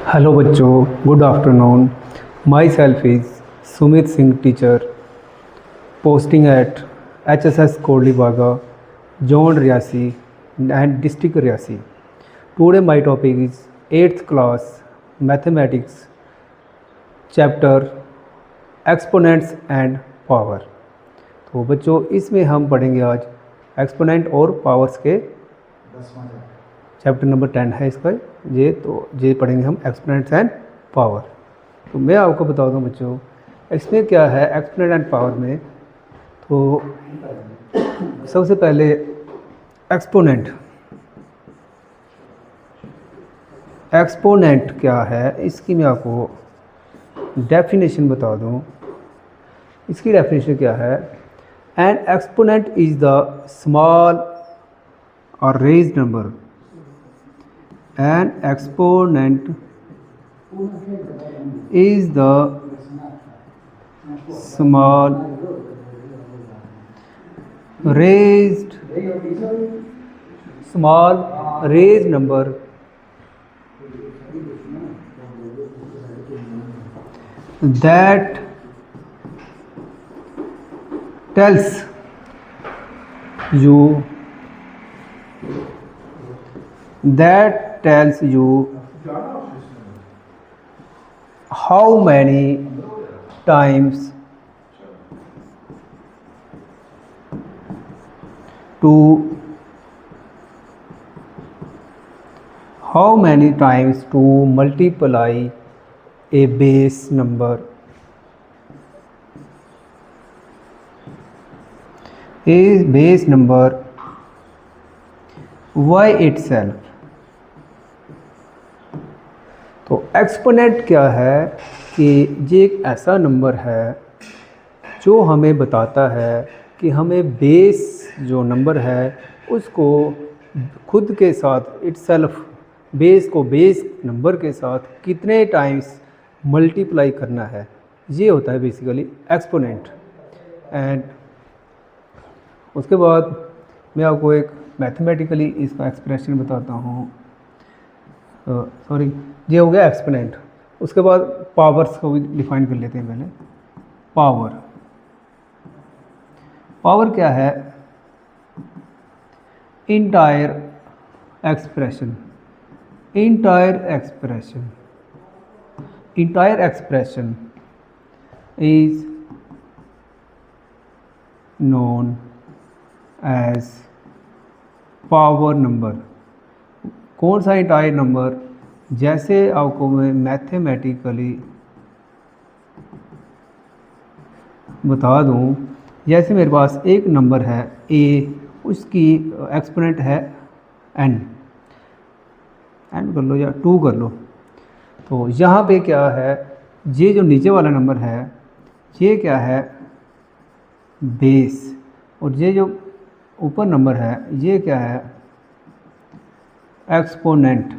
Hello बच्चों, good afternoon. My self is Sumit Singh, teacher, posting at HSS Kodli Baga, zone Reasi and district Reasi. Today my topic is 8th class mathematics, chapter exponents and power. तो बच्चों, इसमें हम पढ़ेंगे आज exponent और powers के चैप्टर नंबर 10 है इसका ये पढ़ेंगे हम एक्सपोनेंट्स एंड पावर। तो मैं आपको बता दूं बच्चों, इसमें क्या है एक्सपोनेंट एंड पावर में। तो सबसे पहले एक्सपोनेंट क्या है, इसकी मैं आपको डेफिनेशन बता दूं। इसकी डेफिनेशन क्या है? An exponent is the small और raised number. An exponent is the small raised number that tells you how many times to multiply a base number by itself। तो एक्सपोनेंट क्या है कि ये एक ऐसा नंबर है जो हमें बताता है कि हमें बेस जो नंबर है उसको खुद के साथ बेस नंबर के साथ कितने टाइम्स मल्टीप्लाई करना है। ये होता है बेसिकली एक्सपोनेंट। एंड उसके बाद मैं आपको एक मैथमेटिकली इसका एक्सप्रेशन बताता हूँ। ये हो गया एक्सपोनेंट। उसके बाद पावर्स को भी डिफाइन कर लेते हैं पहले। पावर क्या है? Entire expression is known as power number. कौन सा इंटायर नंबर? जैसे आपको मैं मैथमेटिकली बता दूं, जैसे मेरे पास एक नंबर है a, उसकी एक्सपोनेंट है n कर लो या 2 कर लो। तो यहाँ पे क्या है, ये जो नीचे वाला नंबर है ये क्या है? बेस। और ये जो ऊपर नंबर है ये क्या है? Exponent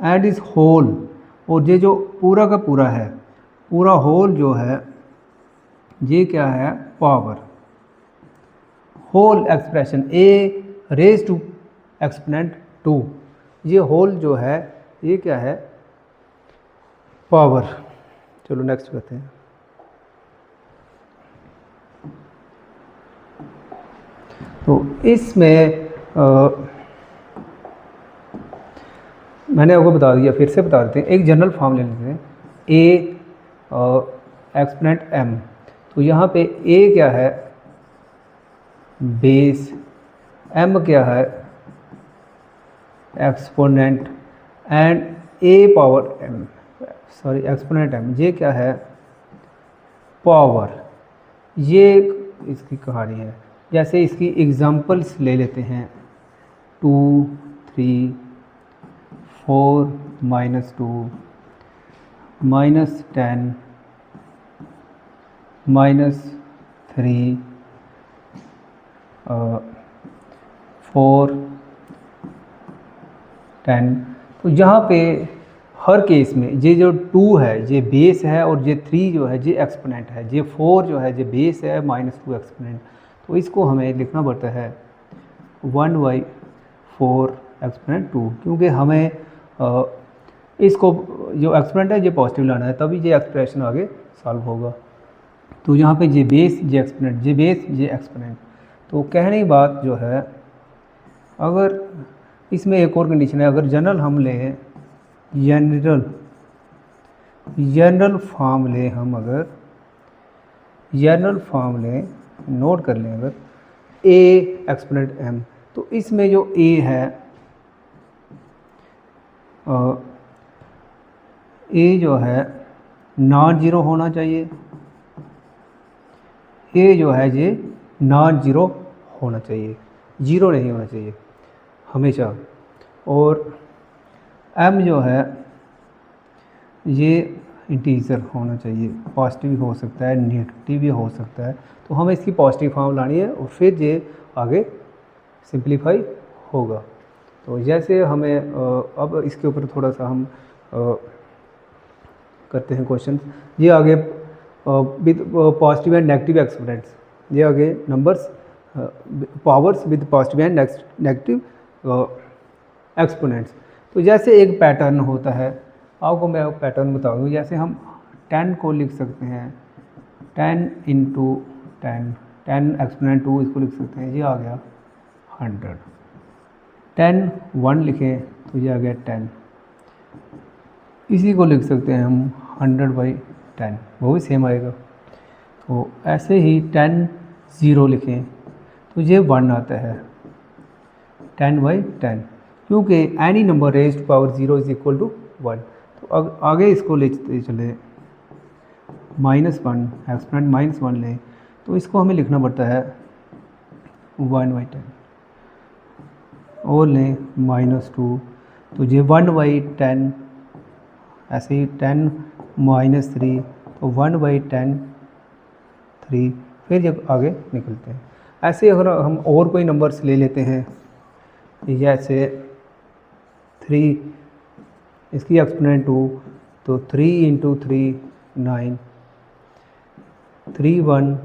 and is whole. और ये जो पूरा का पूरा है, पूरा होल जो है ये क्या है? Power. Whole expression a raise to exponent 2, ये होल जो है ये क्या है? पावर। चलो नेक्स्ट करते हैं। तो इसमें मैंने आपको बता दिया, फिर से बता देते हैं। एक जनरल फॉर्म ले लेते हैं, a एक्सपोनेंट m। तो यहाँ पे a क्या है? बेस। m क्या है? Exponent. And a power m, exponent m, ये क्या है? पावर। ये इसकी कहानी है। जैसे इसकी एग्जांपल्स ले लेते हैं, 2, 3, 4, -2, -10, -3, 4, 10। तो यहाँ पे हर केस में ये जो 2 है ये बेस है, और ये 3 जो है ये एक्सपोनेंट है, ये 4 जो है ये बेस है, -2 एक्सपोनेंट। तो इसको हमें लिखना पड़ता है 1/4 एक्सपोनेंट 2, क्योंकि हमें इसको जो एक्सपोनेंट है ये पॉजिटिव लाना है, तभी ये एक्सप्रेशन आगे सॉल्व होगा। तो यहाँ पे जे बेस जे एक्सपोनेंट, जे बेस जे एक्सपोनेंट। तो कहने की बात जो है, अगर इसमें एक और कंडीशन है, अगर जनरल हम लें, जनरल फॉर्म लें हम, अगर जनरल फॉर्म लें, नोट कर लें, अगर ए एक्सपोनेंट एम, तो इसमें जो ए है, ए जो है नॉन जीरो होना चाहिए, ए जो है ये नॉन जीरो होना चाहिए, जीरो नहीं होना चाहिए हमेशा। और एम जो है ये इंटीजर होना चाहिए, पॉजिटिव भी हो सकता है, नेगेटिव भी हो सकता है। तो हमें इसकी पॉजिटिव फॉर्म लानी है और फिर ये आगे सिंप्लीफाई होगा। तो जैसे हमें अब इसके ऊपर थोड़ा सा हम करते हैं क्वेश्चन। ये आगे with positive and negative exponents, ये आगे numbers powers with positive and negative exponents. तो जैसे एक पैटर्न होता है, आपको मैं पैटर्न बताऊंगा। जैसे हम 10 को लिख सकते हैं 10 × 10, 10 एक्सपोनेंट 2 इसको लिख सकते हैं, ये आ गया 100। 10 1 लिखें तो ये आ गया 10। इसी को लिख सकते हैं हम 100/10, वो भी सेम आएगा। तो ऐसे ही 10 0 लिखें तो ये 1 आता है, 10/10, क्योंकि any number raised to power 0 is equal to 1। तो आगे इसको लेते चले -1, एक्सपोनेंट -1 लें तो इसको हमें लिखना पड़ता है 1/10, और लें -2 तो ये 1/10, ऐसे ही 10 -3 तो 1/10 3, फिर जब आगे निकलते हैं। ऐसे अगर हम और कोई नंबर्स ले लेते हैं, जैसे 3, इसकी एक्सपोनेंट 2, तो 3 × 3 9, 3 1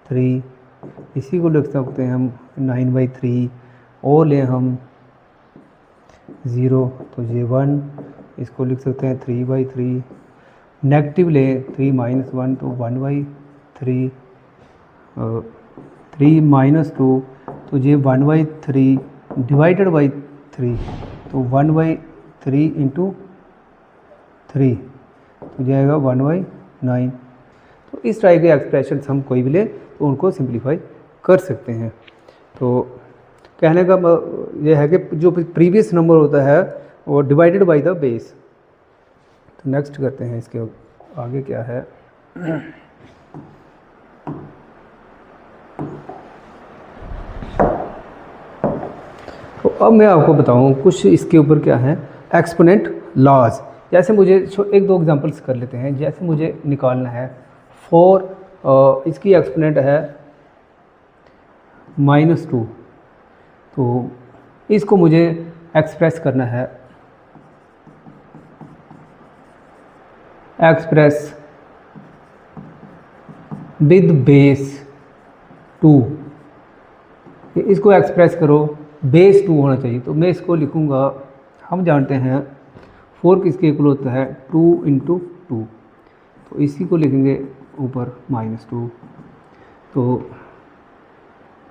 3, इसी को लिख सकते हैं हम 9/3, और लें हम 0 तो ये 1, इसको लिख सकते हैं 3/3, नेगेटिव लें 3 -1 तो 1/3, 3 -2 तो ये 1/3 डिवाइडेड बाई 3, तो 1/3 × 3 तो जाएगा 1/9। तो इस टाइप के एक्सप्रेशंस हम कोई भी ले तो उनको सिंप्लीफाई कर सकते हैं। तो कहने का यह है कि जो प्रीवियस नंबर होता है वो डिवाइडेड बाय द बेस। तो नेक्स्ट करते हैं, इसके आगे क्या है। तो अब मैं आपको बताऊं कुछ इसके ऊपर क्या है एक्सपोनेंट लॉज। जैसे मुझे एक दो एग्जांपल्स कर लेते हैं। जैसे मुझे निकालना है 4, इसकी एक्सपोनेंट है -2, तो इसको मुझे एक्सप्रेस करना है, एक्सप्रेस विद बेस 2। इसको एक्सप्रेस करो, बेस 2 होना चाहिए। तो मैं इसको लिखूँगा, हम जानते हैं 4 किसके इक्वल होता है 2 × 2, तो इसी को लिखेंगे ऊपर -2। तो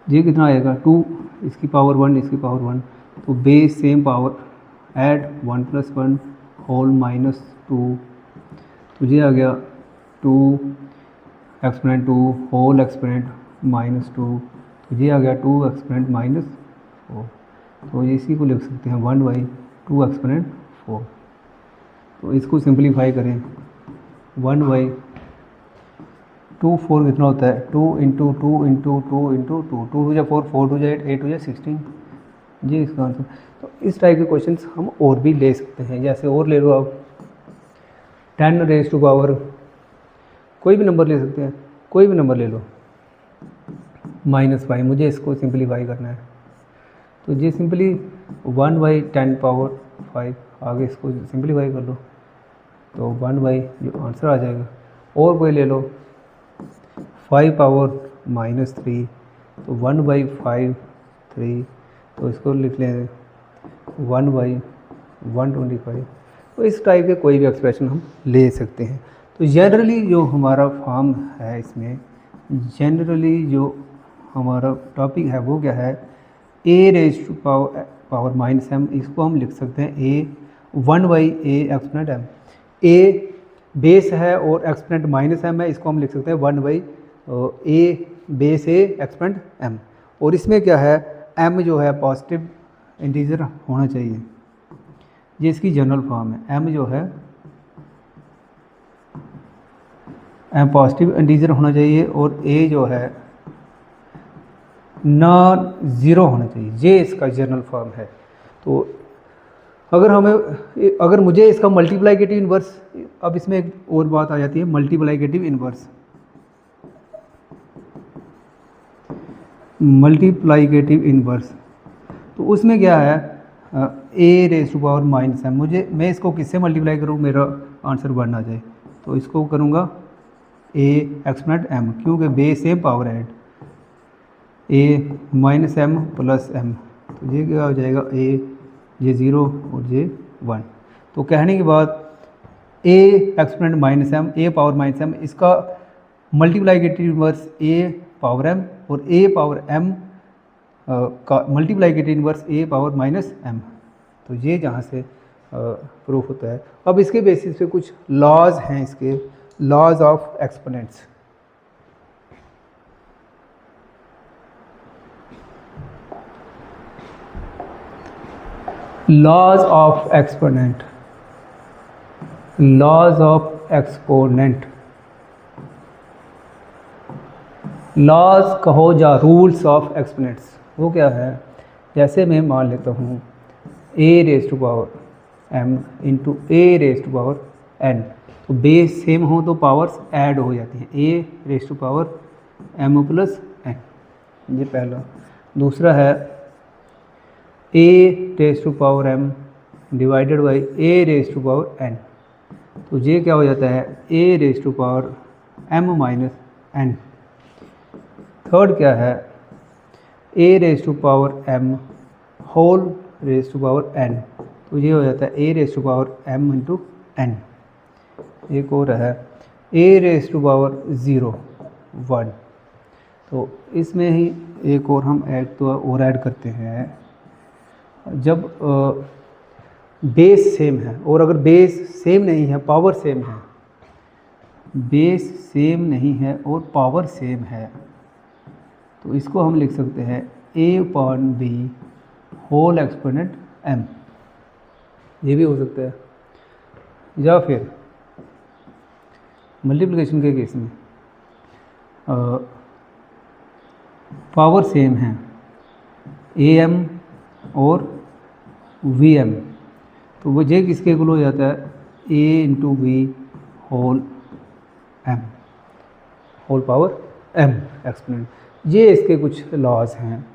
ये कितना आएगा 2, इसकी पावर 1, इसकी पावर 1, तो base same power, add 1 + 1 whole -2, तो ये आ गया 2 एक्सपोनेंट 2 होल एक्सपोनेंट -2, तो ये आ गया 2 एक्सपोनेंट -4। तो इसी को लिख सकते हैं 1/2 एक्सपोनेंट 4। तो इसको सिंप्लीफाई करें, 1/2 4 कितना होता है 2 × 2 × 2 × 2 2 2 4 4 2 8 8 16, जी इसका आंसर। तो इस टाइप के क्वेश्चंस हम और भी ले सकते हैं। जैसे और ले लो आप 10 रेज़ टू पावर, कोई भी नंबर ले सकते हैं, कोई भी नंबर ले लो, -5, मुझे इसको सिंप्लीफाई करना है। तो ये सिंपली 1/10⁵, आगे इसको सिंप्लीफाई कर लो तो 1 जो आंसर आ जाएगा। और कोई ले लो 5 पावर -3, तो 1/5 3, तो इसको लिख लें 1/125। तो इस टाइप के कोई भी एक्सप्रेशन हम ले सकते हैं। तो जनरली जो हमारा फॉर्म है, इसमें जनरली जो हमारा टॉपिक है वो क्या है, a raise to power minus m, इसको हम लिख सकते हैं a 1/a exponent m. A base है और एक्सपोनेंट माइनस एम है, इसको हम लिख सकते हैं 1/a बेस ए एक्सपोनेंट एम। और इसमें क्या है, एम जो है पॉजिटिव इंटीजर होना चाहिए, ये इसकी जनरल फॉर्म है। एम जो है एम पॉजिटिव इंटीजर होना चाहिए और ए जो है नॉन ज़ीरो होना चाहिए, ये इसका जनरल फॉर्म है। तो अगर मुझे इसका मल्टीप्लाइकेटिव इन्वर्स, अब इसमें एक और बात आ जाती है, मल्टीप्लाइकेटिव इन्वर्स। मल्टीप्लाइकेटिव इन्वर्स तो उसमें क्या है, a raise to power minus m, मैं इसको किससे मल्टीप्लाई करूँ मेरा आंसर 1 आ जाए, तो इसको करूँगा ए एक्सपोनेंट एम, क्योंकि base same power add a minus m plus m, तो ये क्या हो जाएगा, ये 0 और ये 1। तो कहने के बाद ए एक्सपोनेंट माइनस एम, ए पावर माइनस एम, इसका मल्टीप्लाइकेटिव इन्वर्स ए पावर एम, और ए पावर एम का मल्टीप्लाइकेटिव इन्वर्स ए पावर माइनस एम। तो ये जहाँ से प्रूफ होता है। अब इसके बेसिस पे कुछ लॉज हैं, इसके laws of exponents. Laws of exponent, laws of exponent, laws कहो या रूल्स ऑफ एक्सपोनेंट्स, वो क्या है, जैसे मैं मान लेता हूँ a raise to power m into a raise to power n, तो बेस सेम हो तो पावर्स ऐड हो जाती हैं, a raise to power m plus n, ये पहला। दूसरा है a raise to power m divided by a raise to power n, तो ये क्या हो जाता है, a raise to power m minus n. Third क्या है, a raise to power m whole raise to power n, तो ये हो जाता है a raise to power m into n. एक और है ए रेज टू पावर 0 1, तो इसमें ही एक और हम ऐड करते हैं, जब बेस सेम है, और अगर बेस सेम नहीं है पावर सेम है, बेस सेम नहीं है और पावर सेम है, तो इसको हम लिख सकते हैं a upon b whole exponent m, ये भी हो सकता है। या फिर मल्टीप्लिकेशन के केस में पावर सेम है, ए एम और वी एम, तो वो जे किसके इक्वल हो जाता है, a into b whole m, whole power m exponent. ये इसके कुछ लॉज हैं।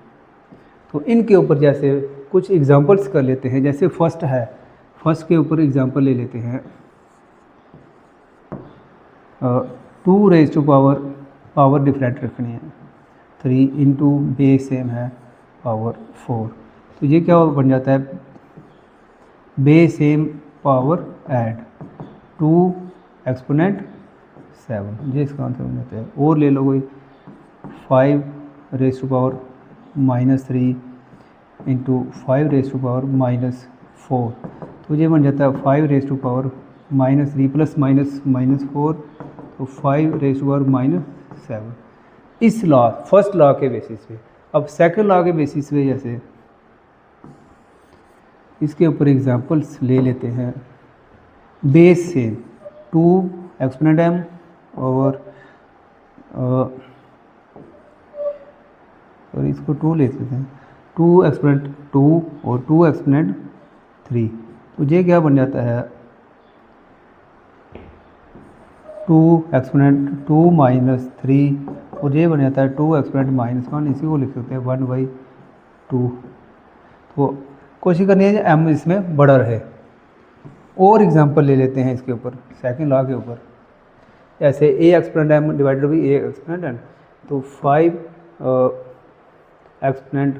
तो इनके ऊपर जैसे कुछ एग्जांपल्स कर लेते हैं, जैसे फर्स्ट है, फर्स्ट के ऊपर एग्जांपल ले लेते हैं। 2 रेज टू पावर डिफरेंट रखनी है, 3 इंटू बेस सेम है पावर 4, तो ये क्या बन जाता है, base same power add 2 exponent 7, ये इसका आंसर बन जाता है। और ले लो कोई 5 raise to power minus 3 into 5 raise to power minus 4, तो ये बन जाता है 5 raise to power minus 3 plus minus minus 4, तो 5 रेज टू पावर माइनस 7। इस लॉ, फर्स्ट लॉ के बेसिस पे। अब सेकंड लॉ के बेसिस पे जैसे इसके ऊपर एग्जांपल्स ले लेते हैं। बेस सेम 2 एक्सपोनेंट एम और इसको 2 ले लेते हैं, 2 एक्सपोनेंट 2 और 2 एक्सपोनेंट 3, तो ये क्या बन जाता है, 2 एक्सपोनेंट 2 माइनस 3, और ये बन जाता है 2 एक्सपोनेंट माइनस 1, इसी को लिख सकते हैं 1/2। तो कोशिश करनी है एम इसमें बड़ा रहे। और एग्जांपल ले लेते हैं इसके ऊपर, सेकंड लॉ के ऊपर, ऐसे a exponent m divided by a exponent n, तो 5 एक्सपोनेंट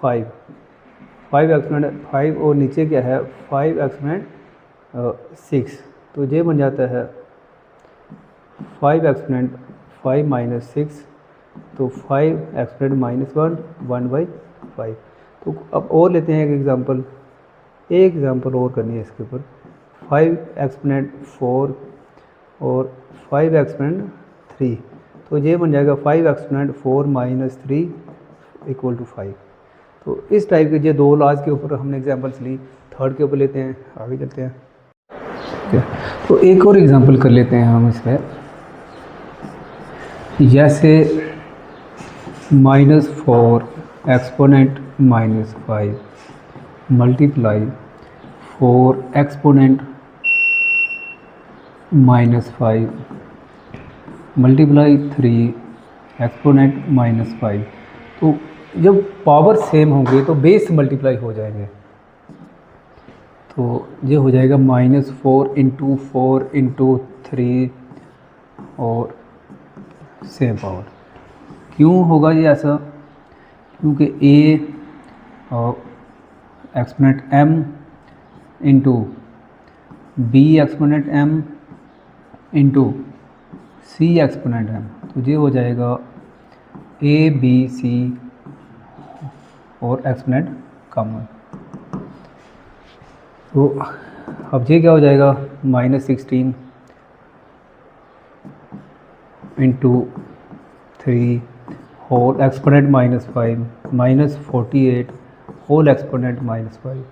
5 एक्सपोनेंट 5, और नीचे क्या है 5 एक्सपोनेंट 6, तो ये बन जाता है 5 एक्सपोनेंट 5 माइनस 6, तो 5 एक्सपोनेंट माइनस 1/5। तो अब और लेते हैं एक एग्ज़ाम्पल और करनी है इसके ऊपर। 5 एक्सपोनेंट 4 और 5 एक्सपोनेंट 3, तो ये बन जाएगा 5 एक्सपोनेंट 4 माइनस 3 इक्वल टू 5। तो इस टाइप के ये 2 लॉज के ऊपर हमने एग्जांपल्स ली। थर्ड के ऊपर लेते हैं, आगे चलते हैं। तो एक और एग्जांपल कर लेते हैं हम इसमें, जैसे -4 exponent -5 multiply 4 exponent -5 multiply 3 exponent -5। तो जब पावर सेम होंगे तो बेस मल्टीप्लाई हो जाएंगे, तो ये हो जाएगा -4 इंटू 4 इंटू 3 और सेम पावर। क्यों होगा ये ऐसा? क्योंकि a exponent m into b exponent m into c exponent m, तो ये हो जाएगा a b c और एक्सपोनेंट कॉमन। तो अब ये क्या हो जाएगा, -16 into 3 whole exponent -5 -48 whole exponent -5,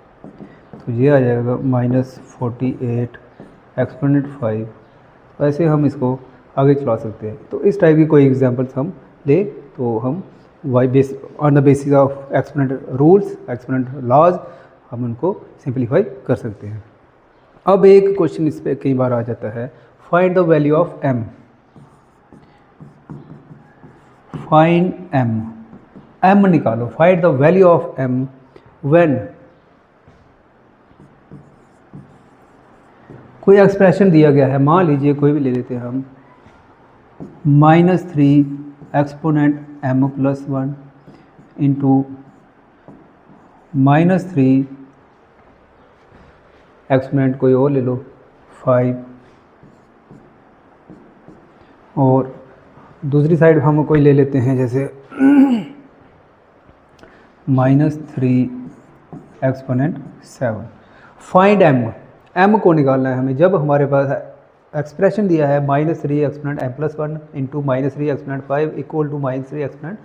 तो ये आ जाएगा -48 एक्सपोनेंट 5। तो ऐसे हम इसको आगे चला सकते हैं। तो इस टाइप की कोई एग्जांपल्स हम ले तो हम on the basis of exponent rules, exponent laws, हम उनको सिंप्लीफाई कर सकते हैं। अब एक क्वेश्चन इस पर कई बार आ जाता है, find the value of m। Find m निकालो, find the value of m when कोई एक्सप्रेशन दिया गया है, मान लीजिए कोई भी ले लेते हैं हम, -3 exponent m plus 1 into -3 exponent कोई और ले लो 5, और दूसरी साइड हम कोई ले लेते हैं जैसे -3 एक्सपोनेंट 7। फाइंड m को निकालना है हमें। जब हमारे पास एक्सप्रेशन दिया है -3 exponent m plus 1 into -3 exponent 5 equal to -3 exponent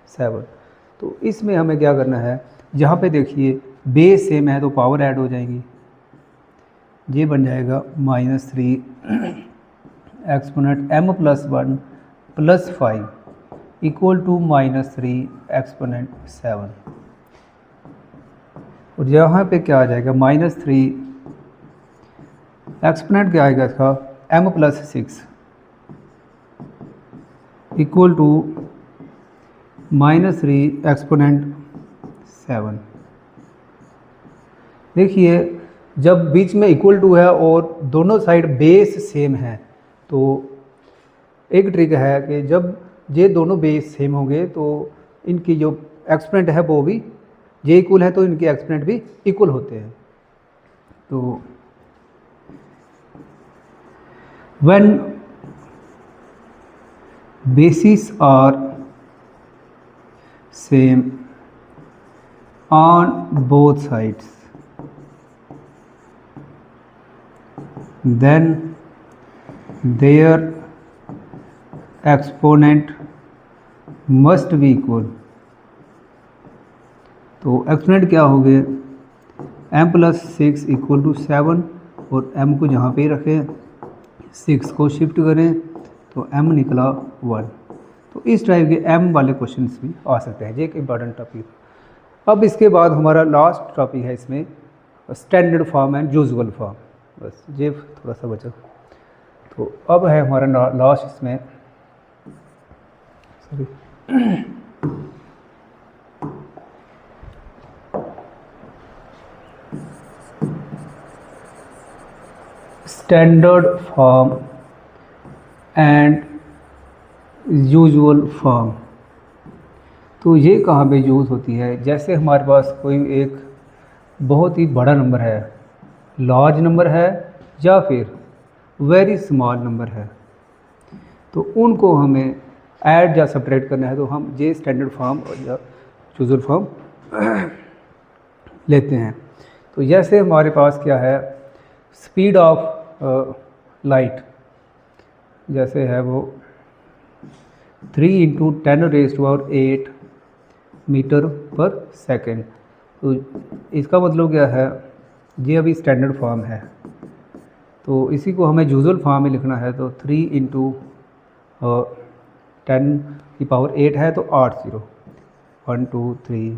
7, तो इसमें हमें क्या करना है, जहाँ पे देखिए बेस सेम है तो पावर ऐड हो जाएंगी। ये बन जाएगा -3 exponent m plus 1 plus 5 equal to -3 exponent 7, और यहाँ पे क्या आ जाएगा, -3 एक्सपोनेंट क्या आएगा इसका m plus 6 equal to -3 exponent 7। देखिए जब बीच में इक्वल टू है और दोनों साइड बेस सेम है, तो एक ट्रिक है कि जब ये दोनों बेस सेम होंगे तो इनकी जो एक्सपोनेंट है वो भी, ये इक्वल है तो इनके एक्सपोनेंट भी इक्वल होते हैं। तो when bases are same on both sides, then their exponent must be equal। तो एक्सपोनेंट क्या हो गए, m प्लस 6 इक्वल टू 7, और m को जहाँ पे ही रखें, 6 को शिफ्ट करें तो m निकला 1। तो इस टाइप के m वाले क्वेश्चंस भी आ सकते हैं। ये एक इम्पॉर्टेंट टॉपिक। अब इसके बाद हमारा लास्ट टॉपिक है इसमें, standard form and usual form. बस ये थोड़ा सा बचा। तो अब है हमारा लास्ट इसमें, sorry standard form and usual form. तो ये कहाँ पे यूज़ होती है, जैसे हमारे पास कोई एक बहुत ही बड़ा नंबर है, लार्ज नंबर है, या फिर वेरी स्मॉल नंबर है, तो उनको हमें ऐड या सब्ट्रैक्ट करना है, तो हम जे स्टैंडर्ड फॉर्म या यूजुअल फॉर्म लेते हैं। तो जैसे हमारे पास क्या है, स्पीड ऑफ लाइट जैसे है वो 3 × 10⁸ मीटर पर सेकेंड। तो इसका मतलब क्या है, ये अभी स्टैंडर्ड फॉर्म है, तो इसी को हमें यूजुअल फॉर्म में लिखना है। तो 3 × 10⁸ है तो 8 0, 1 2 3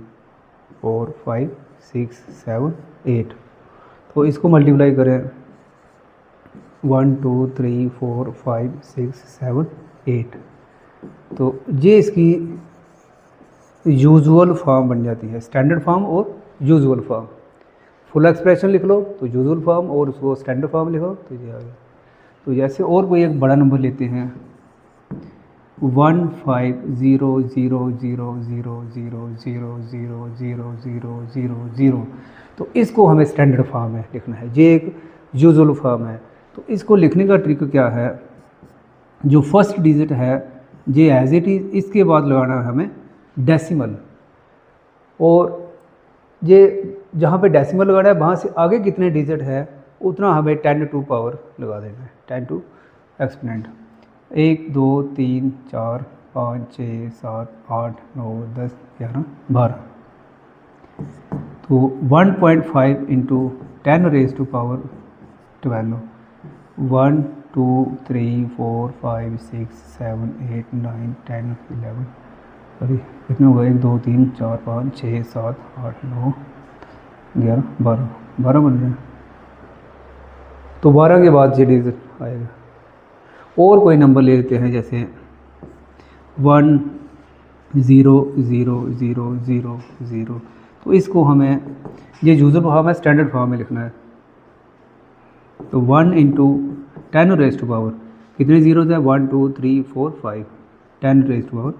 4 5 6 7 8। तो इसको मल्टीप्लाई करें 1 2 3 4 5 6 7 8, तो ये इसकी यूजुअल फॉर्म बन जाती है, स्टैंडर्ड फॉर्म और यूजुअल फॉर्म। फुल एक्सप्रेशन लिख लो तो यूजुअल फॉर्म, और उसको स्टैंडर्ड फॉर्म लिखो तो ये आ गया। तो जैसे और कोई एक बड़ा नंबर लेते हैं 15000000000000, तो इसको हमें स्टैंडर्ड फॉर्म में लिखना है, ये एक यूजुअल फॉर्म है। तो इसको लिखने का ट्रिक क्या है, जो फर्स्ट डिजिट है ये एज इट इज़, इसके बाद लगाना है हमें डेसिमल, और ये जहाँ पे डेसिमल लगाना है वहाँ से आगे कितने डिजिट है उतना हमें 10 टू पावर लगा देना है, 10 टू एक्सपोनेंट। 1 2 3 4 5 6 7 8 9 10 11 12। तो 1.5 × 10⁻⁴ 12, 1 2 3 4 5 6 7 8 9 10 11, सॉरी कितने हो गए, 1 2 3 4 5 6 7 8 9 11 12 बन रहे हैं। तो 12 के बाद ये डिजिट आएगा। और कोई नंबर ले लेते हैं, जैसे 1 0 0 0 0 0, तो इसको हमें ये यूजुअल फॉर्म है, स्टैंडर्ड फॉर्म में लिखना है। तो 1 × 10⁻⁴, कितने जीरोज है, 1 2 3 4 5, 10⁻⁵।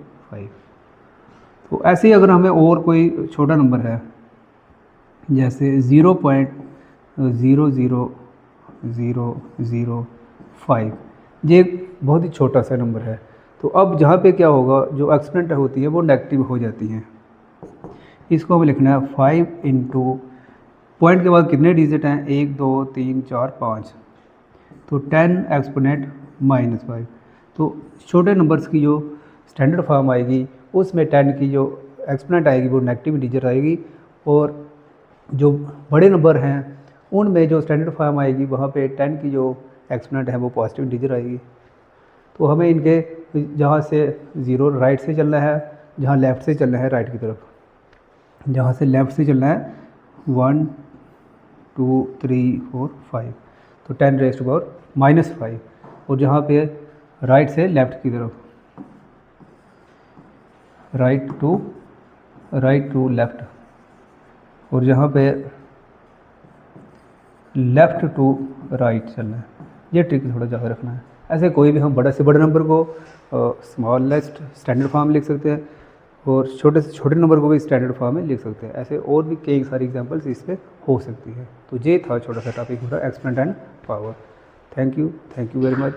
तो ऐसे ही अगर हमें और कोई छोटा नंबर है, जैसे 0.00005, ये बहुत ही छोटा सा नंबर है। तो अब जहाँ पे क्या होगा, जो एक्सपोनेंट होती है वो नेगेटिव हो जाती हैं। इसको हमें लिखना है 5 × पॉइंट के बाद कितने डिजिट हैं, 1 2 3 4 5, तो 10 एक्सपोनेंट -5। तो छोटे नंबर्स की जो स्टैंडर्ड फॉर्म आएगी उसमें 10 की जो एक्सपोनेंट आएगी वो नेगेटिव डिजिट आएगी, और जो बड़े नंबर हैं उनमें जो स्टैंडर्ड फॉर्म आएगी वहाँ पे 10 की जो एक्सपोनेंट है वो पॉजिटिव डिजिट आएगी। तो हमें इनके जहाँ से 0 राइट से चलना है, जहाँ लेफ़्ट से चलना है राइट की तरफ, जहाँ से लेफ़्ट से चलना है 1 2 3 4 5, तो 10⁻⁻⁵, और जहाँ पे राइट से लेफ़्ट की तरफ, राइट टू लेफ़्ट, और जहाँ पे लेफ़्ट टू राइट चलना है। ये ट्रिक थोड़ा ज़्यादा रखना है। ऐसे कोई भी हम बड़े से बड़े नंबर को स्मॉलेस्ट स्टैंडर्ड फॉर्म लिख सकते हैं, और छोटे से छोटे नंबर को भी स्टैंडर्ड फॉर्म में लिख सकते हैं। ऐसे और भी कई सारी एग्जांपल्स इस पे हो सकती है। तो ये था छोटा सा टॉपिक हमारा exponent and power. Thank you very much.